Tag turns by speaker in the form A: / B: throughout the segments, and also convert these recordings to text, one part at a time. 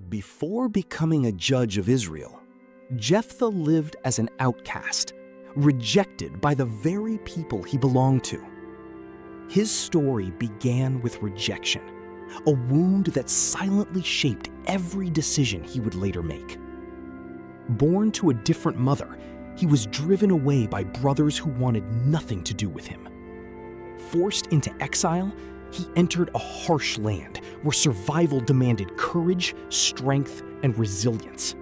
A: Before becoming a judge of Israel, Jephthah lived as an outcast, rejected by the very people he belonged to. His story began with rejection, a wound that silently shaped every decision he would later make. Born to a different mother, he was driven away by brothers who wanted nothing to do with him. Forced into exile, he entered a harsh land where survival demanded courage, strength, and resilience.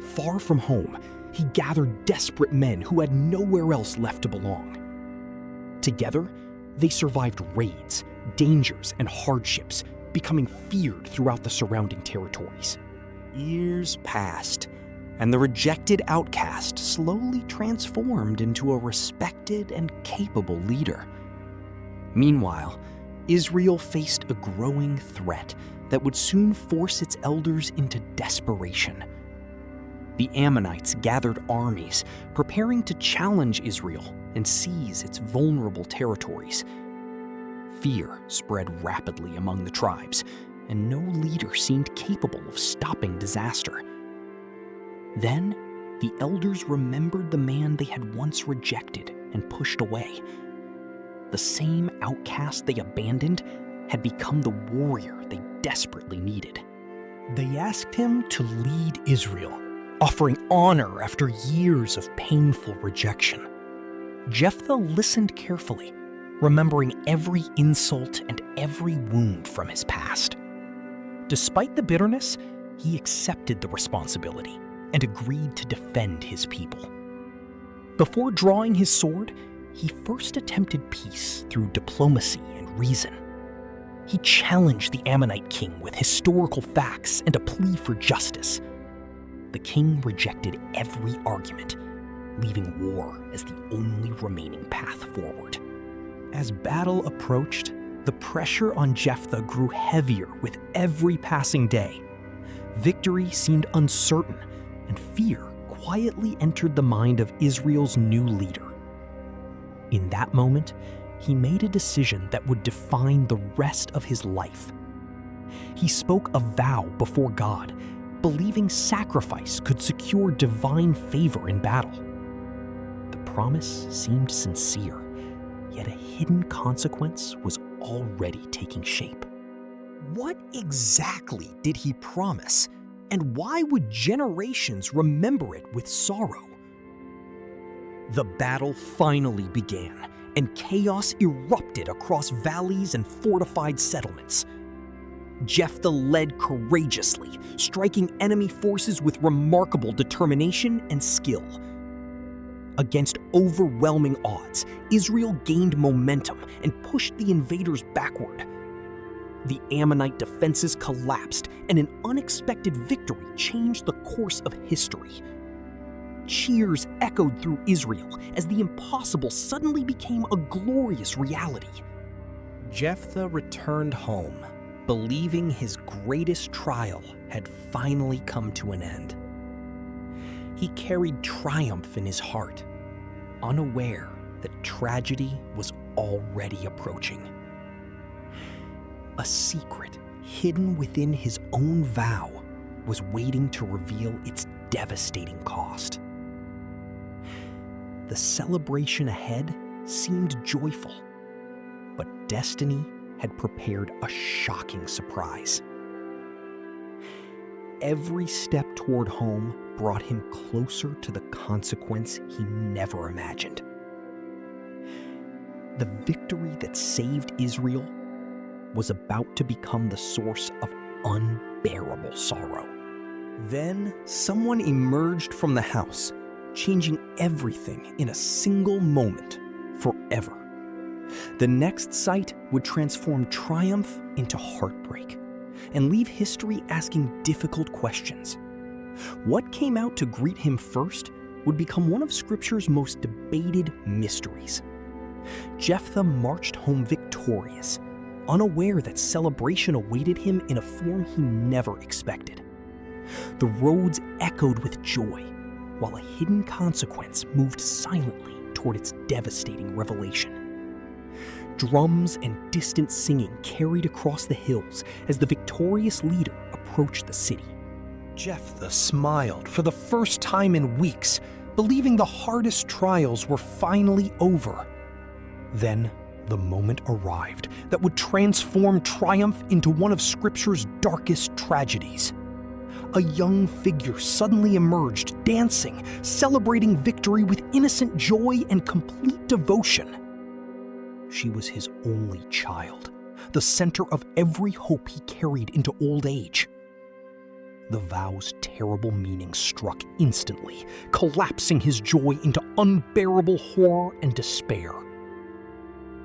A: Far from home, he gathered desperate men who had nowhere else left to belong. Together, they survived raids, dangers, and hardships, becoming feared throughout the surrounding territories. Years passed, and the rejected outcast slowly transformed into a respected and capable leader. Meanwhile, Israel faced a growing threat that would soon force its elders into desperation. The Ammonites gathered armies, preparing to challenge Israel and seize its vulnerable territories. Fear spread rapidly among the tribes, and no leader seemed capable of stopping disaster. Then, the elders remembered the man they had once rejected and pushed away. The same outcast they abandoned had become the warrior they desperately needed. They asked him to lead Israel, offering honor after years of painful rejection. Jephthah listened carefully, remembering every insult and every wound from his past. Despite the bitterness, he accepted the responsibility and agreed to defend his people. Before drawing his sword, he first attempted peace through diplomacy and reason. He challenged the Ammonite king with historical facts and a plea for justice. The king rejected every argument, leaving war as the only remaining path forward. As battle approached, the pressure on Jephthah grew heavier with every passing day. Victory seemed uncertain, and fear quietly entered the mind of Israel's new leader. In that moment, he made a decision that would define the rest of his life. He spoke a vow before God, believing sacrifice could secure divine favor in battle. The promise seemed sincere, yet a hidden consequence was already taking shape. What exactly did he promise, and why would generations remember it with sorrow? The battle finally began, and chaos erupted across valleys and fortified settlements. Jephthah led courageously, striking enemy forces with remarkable determination and skill. Against overwhelming odds, Israel gained momentum and pushed the invaders backward. The Ammonite defenses collapsed, and an unexpected victory changed the course of history. Cheers echoed through Israel as the impossible suddenly became a glorious reality. Jephthah returned home, believing his greatest trial had finally come to an end. He carried triumph in his heart, unaware that tragedy was already approaching. A secret hidden within his own vow was waiting to reveal its devastating cost. The celebration ahead seemed joyful, but destiny had prepared a shocking surprise. Every step toward home brought him closer to the consequence he never imagined. The victory that saved Israel was about to become the source of unbearable sorrow. Then someone emerged from the house, changing everything in a single moment, forever. The next sight would transform triumph into heartbreak and leave history asking difficult questions. What came out to greet him first would become one of Scripture's most debated mysteries. Jephthah marched home victorious, unaware that celebration awaited him in a form he never expected. The roads echoed with joy, while a hidden consequence moved silently toward its devastating revelation. Drums and distant singing carried across the hills as the victorious leader approached the city. Jephthah smiled for the first time in weeks, believing the hardest trials were finally over. Then, the moment arrived that would transform triumph into one of Scripture's darkest tragedies. A young figure suddenly emerged, dancing, celebrating victory with innocent joy and complete devotion. She was his only child, the center of every hope he carried into old age. The vow's terrible meaning struck instantly, collapsing his joy into unbearable horror and despair.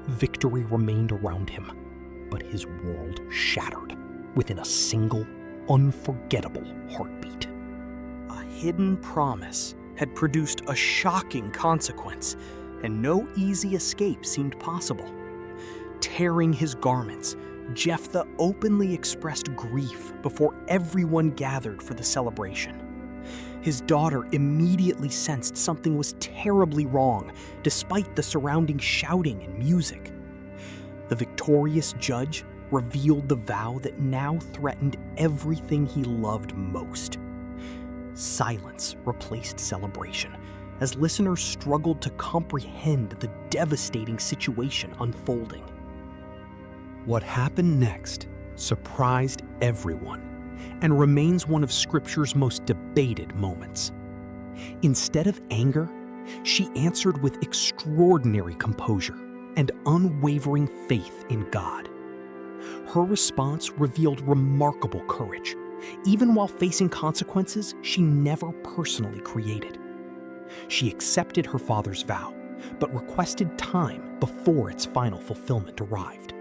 A: Victory remained around him, but his world shattered within a single, unforgettable heartbeat. A hidden promise had produced a shocking consequence, and no easy escape seemed possible. Tearing his garments, Jephthah openly expressed grief before everyone gathered for the celebration. His daughter immediately sensed something was terribly wrong, despite the surrounding shouting and music. The victorious judge revealed the vow that now threatened everything he loved most. Silence replaced celebration, as listeners struggled to comprehend the devastating situation unfolding. What happened next surprised everyone and remains one of Scripture's most debated moments. Instead of anger, she answered with extraordinary composure and unwavering faith in God. Her response revealed remarkable courage, even while facing consequences she never personally created. She accepted her father's vow, but requested time before its final fulfillment arrived.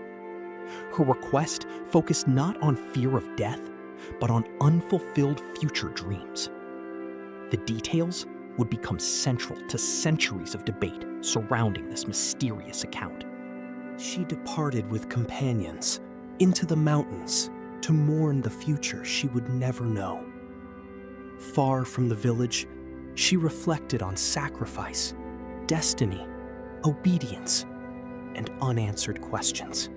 A: Her request focused not on fear of death, but on unfulfilled future dreams. The details would become central to centuries of debate surrounding this mysterious account. She departed with companions into the mountains to mourn the future she would never know. Far from the village, she reflected on sacrifice, destiny, obedience, and unanswered questions.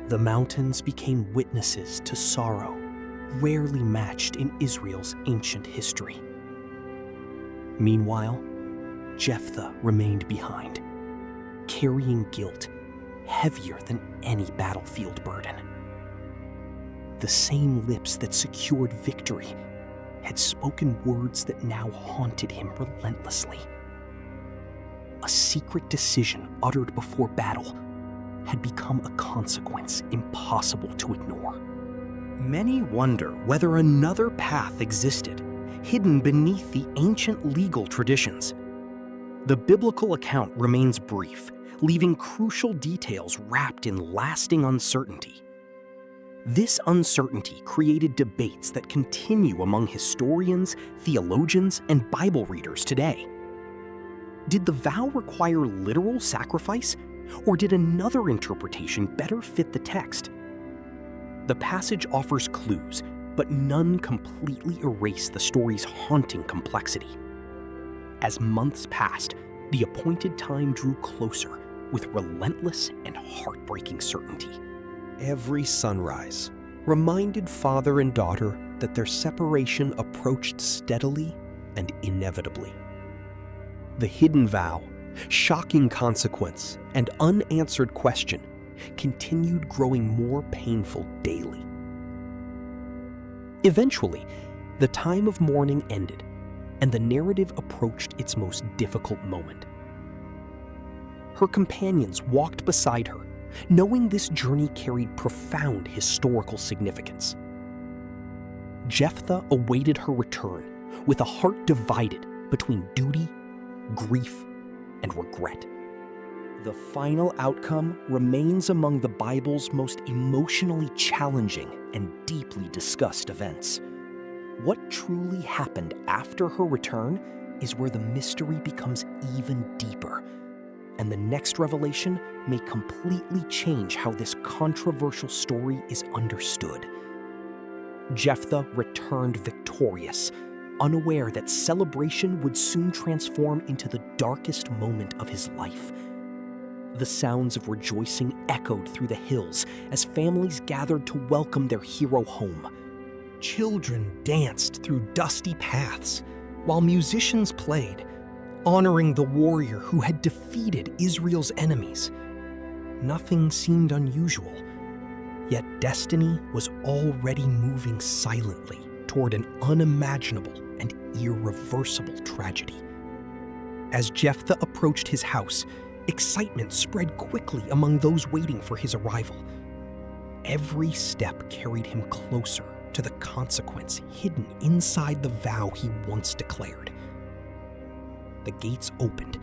A: The mountains became witnesses to sorrow, rarely matched in Israel's ancient history. Meanwhile, Jephthah remained behind, carrying guilt heavier than any battlefield burden. The same lips that secured victory had spoken words that now haunted him relentlessly. A secret decision uttered before battle had become a consequence impossible to ignore. Many wonder whether another path existed, hidden beneath the ancient legal traditions. The biblical account remains brief, leaving crucial details wrapped in lasting uncertainty. This uncertainty created debates that continue among historians, theologians, and Bible readers today. Did the vow require literal sacrifice, or did another interpretation better fit the text? The passage offers clues, but none completely erase the story's haunting complexity. As months passed, the appointed time drew closer with relentless and heartbreaking certainty. Every sunrise reminded father and daughter that their separation approached steadily and inevitably. The hidden vow, shocking consequence, and unanswered question continued growing more painful daily. Eventually, the time of mourning ended, and the narrative approached its most difficult moment. Her companions walked beside her, knowing this journey carried profound historical significance. Jephthah awaited her return with a heart divided between duty, grief, and regret. The final outcome remains among the Bible's most emotionally challenging and deeply discussed events. What truly happened after her return is where the mystery becomes even deeper, and the next revelation may completely change how this controversial story is understood. Jephthah returned victorious, unaware that celebration would soon transform into the darkest moment of his life. The sounds of rejoicing echoed through the hills as families gathered to welcome their hero home. Children danced through dusty paths, while musicians played, honoring the warrior who had defeated Israel's enemies. Nothing seemed unusual, yet destiny was already moving silently toward an unimaginable and irreversible tragedy. As Jephthah approached his house, excitement spread quickly among those waiting for his arrival. Every step carried him closer to the consequence hidden inside the vow he once declared. The gates opened,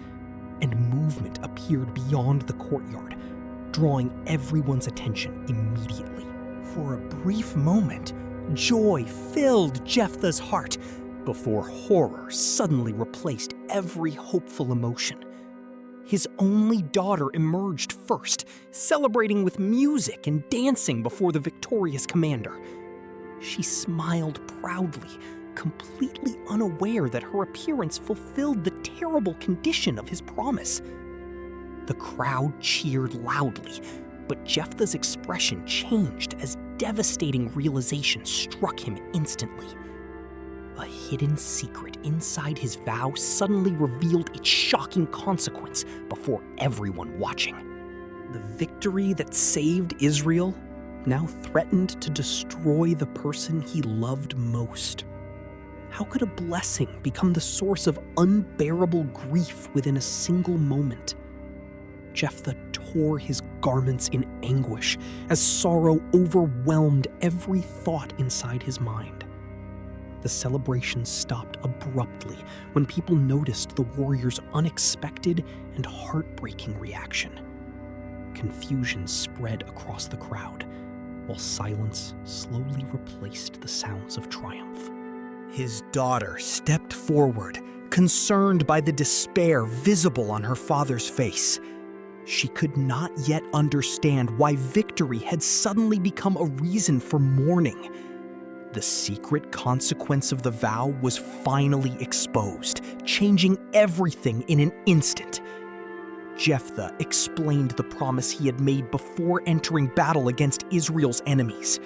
A: and movement appeared beyond the courtyard, drawing everyone's attention immediately. For a brief moment, joy filled Jephthah's heart before horror suddenly replaced every hopeful emotion. His only daughter emerged first, celebrating with music and dancing before the victorious commander. She smiled proudly, completely unaware that her appearance fulfilled the terrible condition of his promise. The crowd cheered loudly, but Jephthah's expression changed as devastating realization struck him instantly. A hidden secret inside his vow suddenly revealed its shocking consequence before everyone watching. The victory that saved Israel now threatened to destroy the person he loved most. How could a blessing become the source of unbearable grief within a single moment? Jephthah tore his garments in anguish as sorrow overwhelmed every thought inside his mind. The celebration stopped abruptly when people noticed the warrior's unexpected and heartbreaking reaction. Confusion spread across the crowd, while silence slowly replaced the sounds of triumph. His daughter stepped forward, concerned by the despair visible on her father's face. She could not yet understand why victory had suddenly become a reason for mourning. The secret consequence of the vow was finally exposed, changing everything in an instant. Jephthah explained the promise he had made before entering battle against Israel's enemies.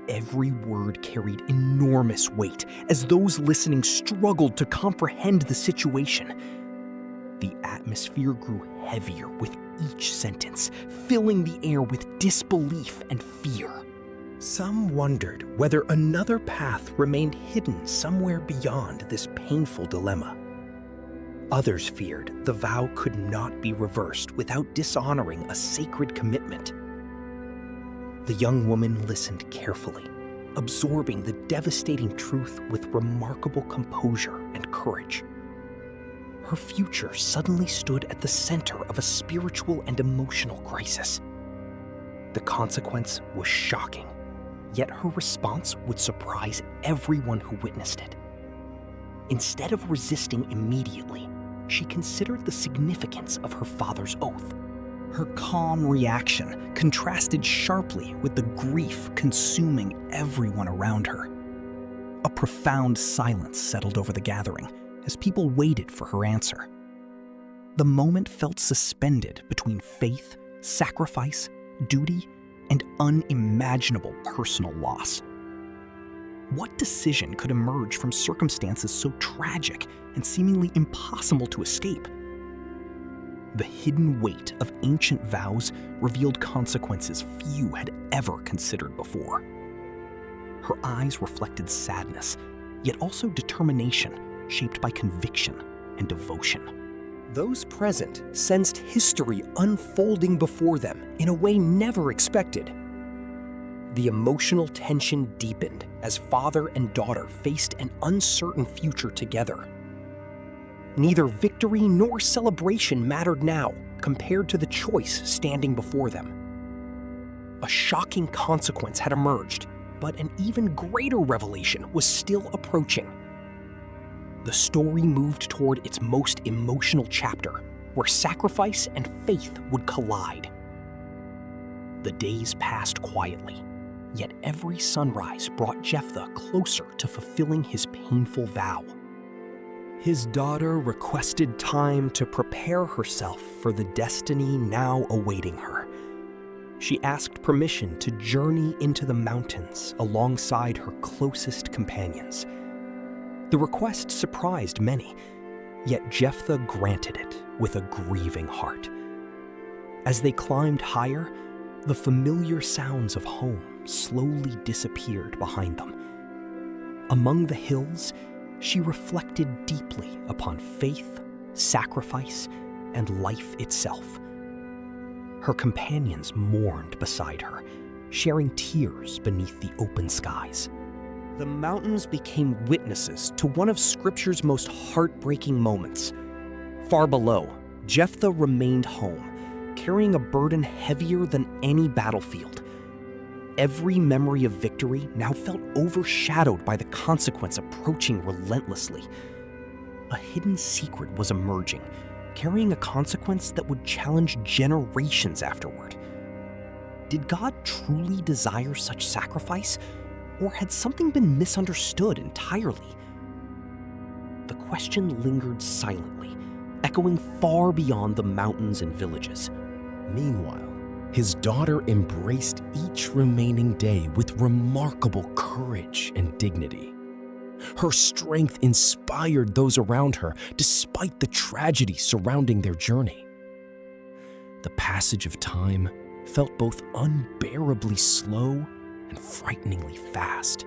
A: Every word carried enormous weight as those listening struggled to comprehend the situation. The atmosphere grew heavier with each sentence, filling the air with disbelief and fear. Some wondered whether another path remained hidden somewhere beyond this painful dilemma. Others feared the vow could not be reversed without dishonoring a sacred commitment. The young woman listened carefully, absorbing the devastating truth with remarkable composure and courage. Her future suddenly stood at the center of a spiritual and emotional crisis. The consequence was shocking, yet her response would surprise everyone who witnessed it. Instead of resisting immediately, she considered the significance of her father's oath. Her calm reaction contrasted sharply with the grief consuming everyone around her. A profound silence settled over the gathering as people waited for her answer. The moment felt suspended between faith, sacrifice, duty, and unimaginable personal loss. What decision could emerge from circumstances so tragic and seemingly impossible to escape? The hidden weight of ancient vows revealed consequences few had ever considered before. Her eyes reflected sadness, yet also determination shaped by conviction and devotion. Those present sensed history unfolding before them in a way never expected. The emotional tension deepened as father and daughter faced an uncertain future together. Neither victory nor celebration mattered now compared to the choice standing before them. A shocking consequence had emerged, but an even greater revelation was still approaching. The story moved toward its most emotional chapter, where sacrifice and faith would collide. The days passed quietly, yet every sunrise brought Jephthah closer to fulfilling his painful vow. His daughter requested time to prepare herself for the destiny now awaiting her. She asked permission to journey into the mountains alongside her closest companions. The request surprised many, yet Jephthah granted it with a grieving heart. As they climbed higher, the familiar sounds of home slowly disappeared behind them. Among the hills, she reflected deeply upon faith, sacrifice, and life itself. Her companions mourned beside her, sharing tears beneath the open skies. The mountains became witnesses to one of Scripture's most heartbreaking moments. Far below, Jephthah remained home, carrying a burden heavier than any battlefield. Every memory of victory now felt overshadowed by the consequence approaching relentlessly. A hidden secret was emerging, carrying a consequence that would challenge generations afterward. Did God truly desire such sacrifice, or had something been misunderstood entirely? The question lingered silently, echoing far beyond the mountains and villages.
B: Meanwhile, his daughter embraced each remaining day with remarkable courage and dignity. Her strength inspired those around her despite the tragedy surrounding their journey. The passage of time felt both unbearably slow and frighteningly fast.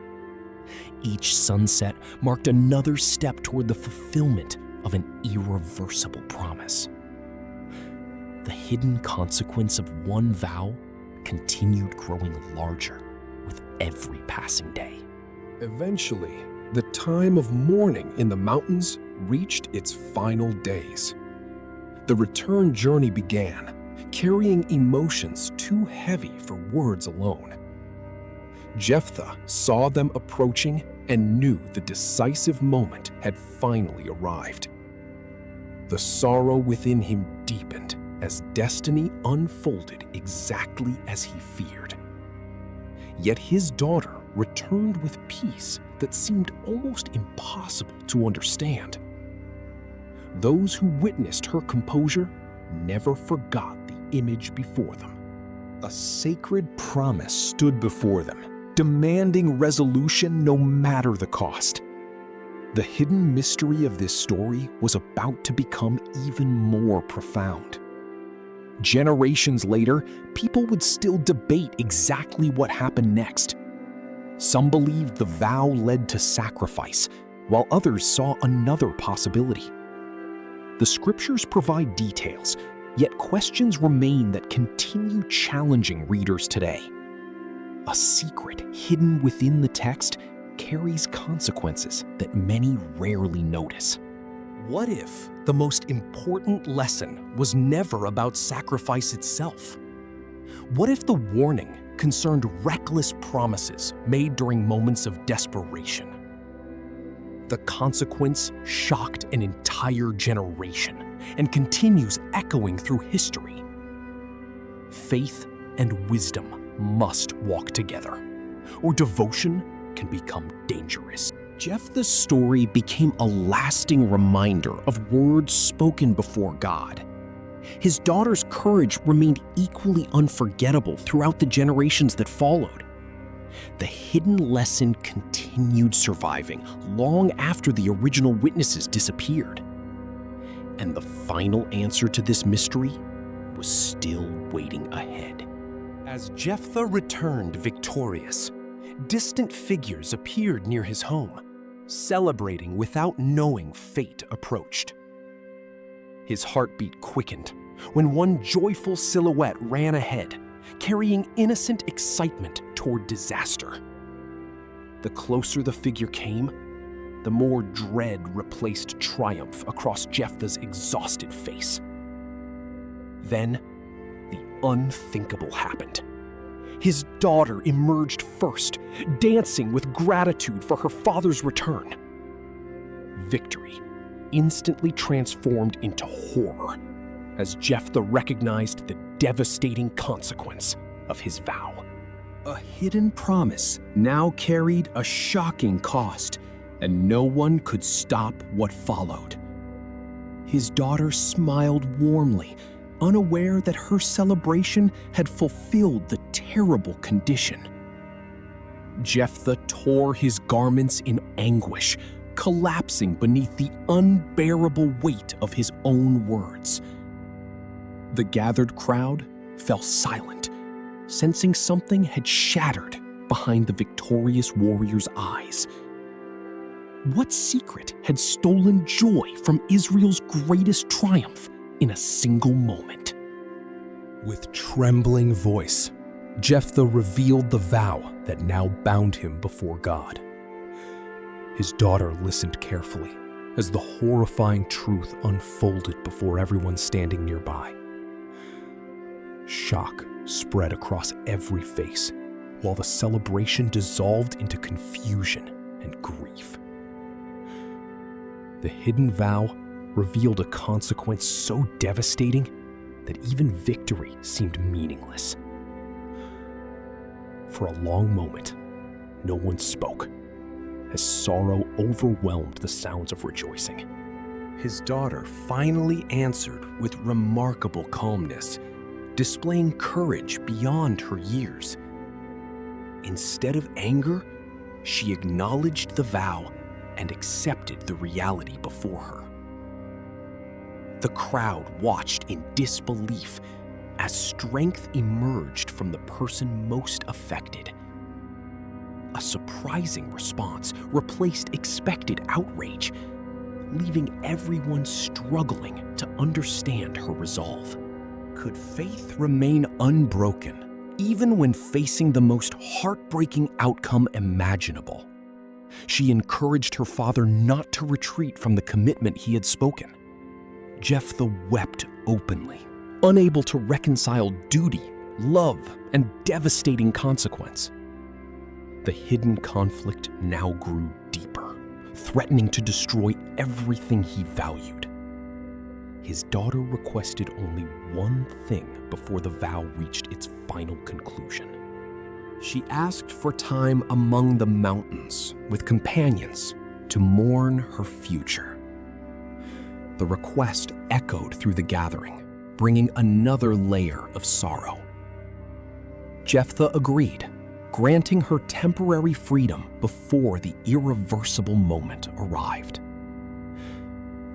B: Each sunset marked another step toward the fulfillment of an irreversible promise. The hidden consequence of one vow continued growing larger with every passing day.
C: Eventually, the time of mourning in the mountains reached its final days. The return journey began, carrying emotions too heavy for words alone. Jephthah saw them approaching and knew the decisive moment had finally arrived. The sorrow within him deepened as destiny unfolded exactly as he feared. Yet his daughter returned with peace that seemed almost impossible to understand. Those who witnessed her composure never forgot the image before them.
A: A sacred promise stood before them, demanding resolution no matter the cost. The hidden mystery of this story was about to become even more profound. Generations later, people would still debate exactly what happened next. Some believed the vow led to sacrifice, while others saw another possibility. The Scriptures provide details, yet questions remain that continue challenging readers today. A secret hidden within the text carries consequences that many rarely notice. What if the most important lesson was never about sacrifice itself? What if the warning concerned reckless promises made during moments of desperation? The consequence shocked an entire generation and continues echoing through history. Faith and wisdom must walk together, or devotion can become dangerous. Jephthah's story became a lasting reminder of words spoken before God. His daughter's courage remained equally unforgettable throughout the generations that followed. The hidden lesson continued surviving long after the original witnesses disappeared. And the final answer to this mystery was still waiting ahead. As Jephthah returned victorious, distant figures appeared near his home, celebrating without knowing fate approached. His heartbeat quickened when one joyful silhouette ran ahead, carrying innocent excitement toward disaster. The closer the figure came, the more dread replaced triumph across Jephthah's exhausted face. Then, the unthinkable happened. His daughter emerged first, dancing with gratitude for her father's return. Victory instantly transformed into horror as Jephthah recognized the devastating consequence of his vow. A hidden promise now carried a shocking cost, and no one could stop what followed. His daughter smiled warmly, unaware that her celebration had fulfilled the terrible condition. Jephthah tore his garments in anguish, collapsing beneath the unbearable weight of his own words. The gathered crowd fell silent, sensing something had shattered behind the victorious warrior's eyes. What secret had stolen joy from Israel's greatest triumph in a single moment?
B: With trembling voice, Jephthah revealed the vow that now bound him before God. His daughter listened carefully as the horrifying truth unfolded before everyone standing nearby. Shock spread across every face, while the celebration dissolved into confusion and grief. The hidden vow revealed a consequence so devastating that even victory seemed meaningless. For a long moment, no one spoke, as sorrow overwhelmed the sounds of rejoicing. His daughter finally answered with remarkable calmness, displaying courage beyond her years. Instead of anger, she acknowledged the vow and accepted the reality before her. The crowd watched in disbelief as strength emerged from the person most affected. A surprising response replaced expected outrage, leaving everyone struggling to understand her resolve. Could faith remain unbroken, even when facing the most heartbreaking outcome imaginable? She encouraged her father not to retreat from the commitment he had spoken. Jephthah wept openly, unable to reconcile duty, love, and devastating consequence. The hidden conflict now grew deeper, threatening to destroy everything he valued. His daughter requested only one thing before the vow reached its final conclusion. She asked for time among the mountains with companions to mourn her future. The request echoed through the gathering, bringing another layer of sorrow. Jephthah agreed, granting her temporary freedom before the irreversible moment arrived.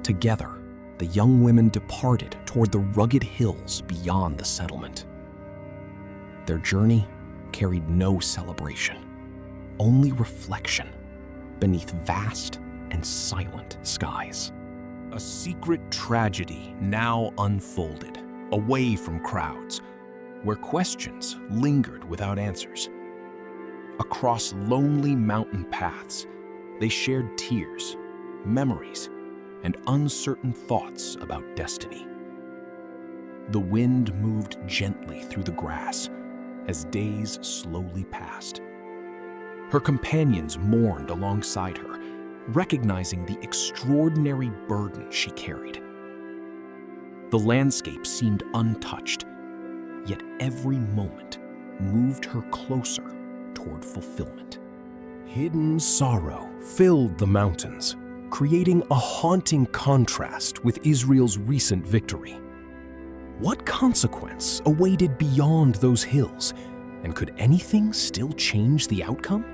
B: Together, the young women departed toward the rugged hills beyond the settlement. Their journey carried no celebration, only reflection beneath vast and silent skies. A secret tragedy now unfolded, away from crowds, where questions lingered without answers. Across lonely mountain paths, they shared tears, memories, and uncertain thoughts about destiny. The wind moved gently through the grass as days slowly passed. Her companions mourned alongside her, recognizing the extraordinary burden she carried. The landscape seemed untouched, yet every moment moved her closer toward fulfillment. Hidden sorrow filled the mountains, creating a haunting contrast with Israel's recent victory. What consequence awaited beyond those hills, and could anything still change the outcome?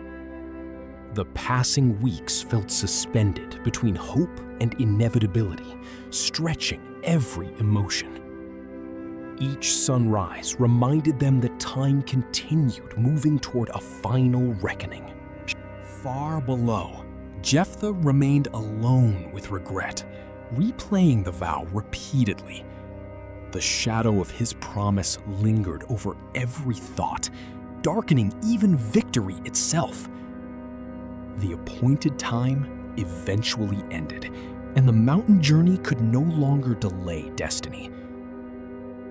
B: The passing weeks felt suspended between hope and inevitability, stretching every emotion. Each sunrise reminded them that time continued moving toward a final reckoning. Far below, Jephthah remained alone with regret, replaying the vow repeatedly. The shadow of his promise lingered over every thought, darkening even victory itself. The appointed time eventually ended, and the mountain journey could no longer delay destiny.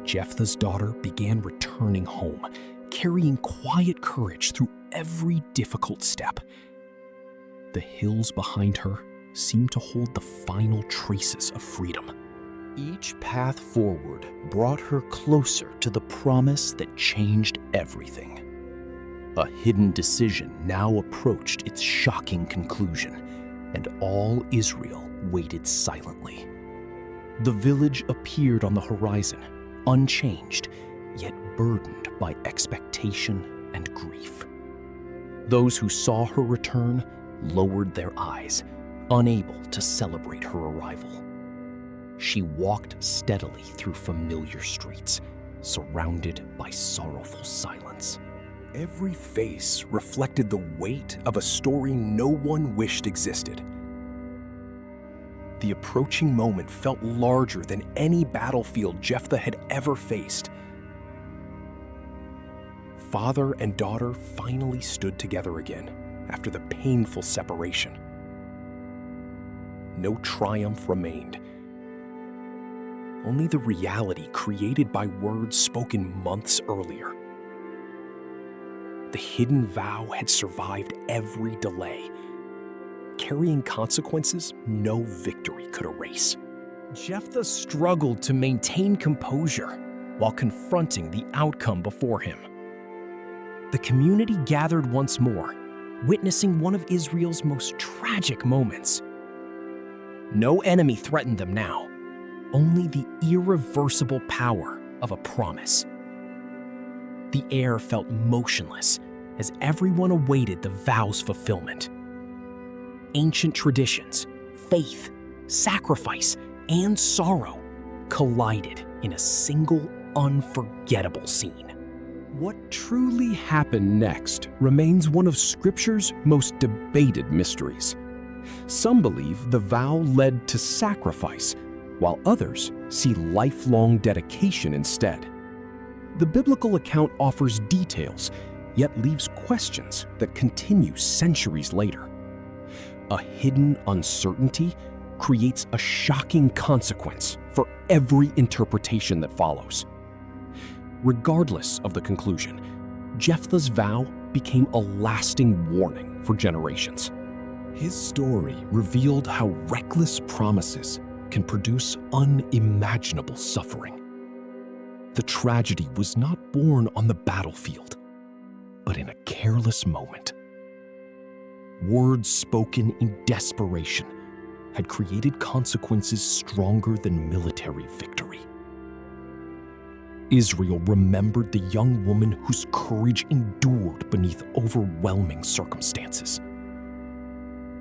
B: Jephthah's daughter began returning home, carrying quiet courage through every difficult step. The hills behind her seemed to hold the final traces of freedom. Each path forward brought her closer to the promise that changed everything. A hidden decision now approached its shocking conclusion,
A: and all Israel waited silently. The village appeared on the horizon, unchanged, yet burdened by expectation and grief. Those who saw her return lowered their eyes, unable to celebrate her arrival. She walked steadily through familiar streets, surrounded by sorrowful silence.
C: Every face reflected the weight of a story no one wished existed. The approaching moment felt larger than any battlefield Jephthah had ever faced. Father and daughter finally stood together again after the painful separation. No triumph remained. Only the reality created by words spoken months earlier. The hidden vow had survived every delay, carrying consequences no victory could erase.
B: Jephthah struggled to maintain composure while confronting the outcome before him. The community gathered once more, witnessing one of Israel's most tragic moments. No enemy threatened them now, only the irreversible power of a promise. The air felt motionless as everyone awaited the vow's fulfillment. Ancient traditions, faith, sacrifice, and sorrow collided in a single unforgettable scene.
C: What truly happened next remains one of Scripture's most debated mysteries. Some believe the vow led to sacrifice, while others see lifelong dedication instead. The biblical account offers details, yet leaves questions that continue centuries later. A hidden uncertainty creates a shocking consequence for every interpretation that follows. Regardless of the conclusion, Jephthah's vow became a lasting warning for generations. His story revealed how reckless promises can produce unimaginable suffering. The tragedy was not born on the battlefield, but in a careless moment. Words spoken in desperation had created consequences stronger than military victory. Israel remembered the young woman whose courage endured beneath overwhelming circumstances.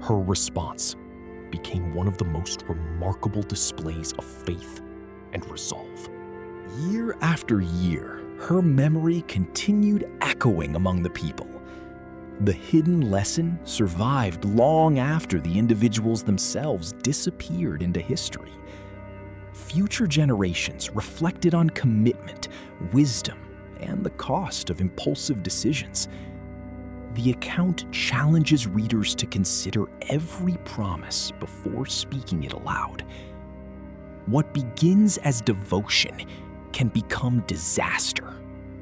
C: Her response became one of the most remarkable displays of faith and resolve.
A: Year after year, her memory continued echoing among the people. The hidden lesson survived long after the individuals themselves disappeared into history. Future generations reflected on commitment, wisdom, and the cost of impulsive decisions. The account challenges readers to consider every promise before speaking it aloud. What begins as devotion can become disaster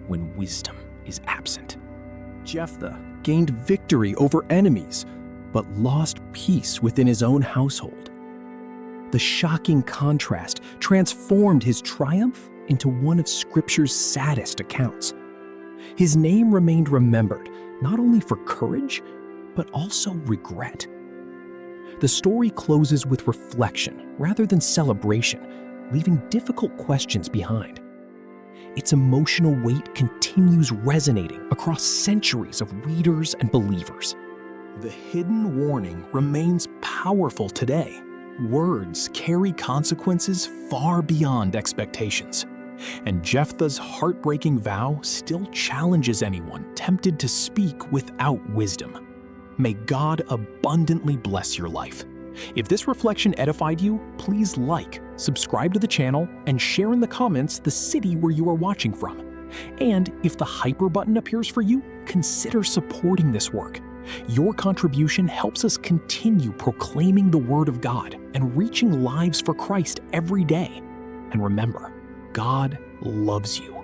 A: when wisdom is absent. Jephthah gained victory over enemies, but lost peace within his own household. The shocking contrast transformed his triumph into one of Scripture's saddest accounts. His name remained remembered not only for courage, but also regret. The story closes with reflection rather than celebration, leaving difficult questions behind. Its emotional weight continues resonating across centuries of readers and believers. The hidden warning remains powerful today. Words carry consequences far beyond expectations, and Jephthah's heartbreaking vow still challenges anyone tempted to speak without wisdom. May God abundantly bless your life. If this reflection edified you, please like, subscribe to the channel, and share in the comments the city where you are watching from. And if the hyper button appears for you, consider supporting this work. Your contribution helps us continue proclaiming the Word of God and reaching lives for Christ every day. And remember, God loves you.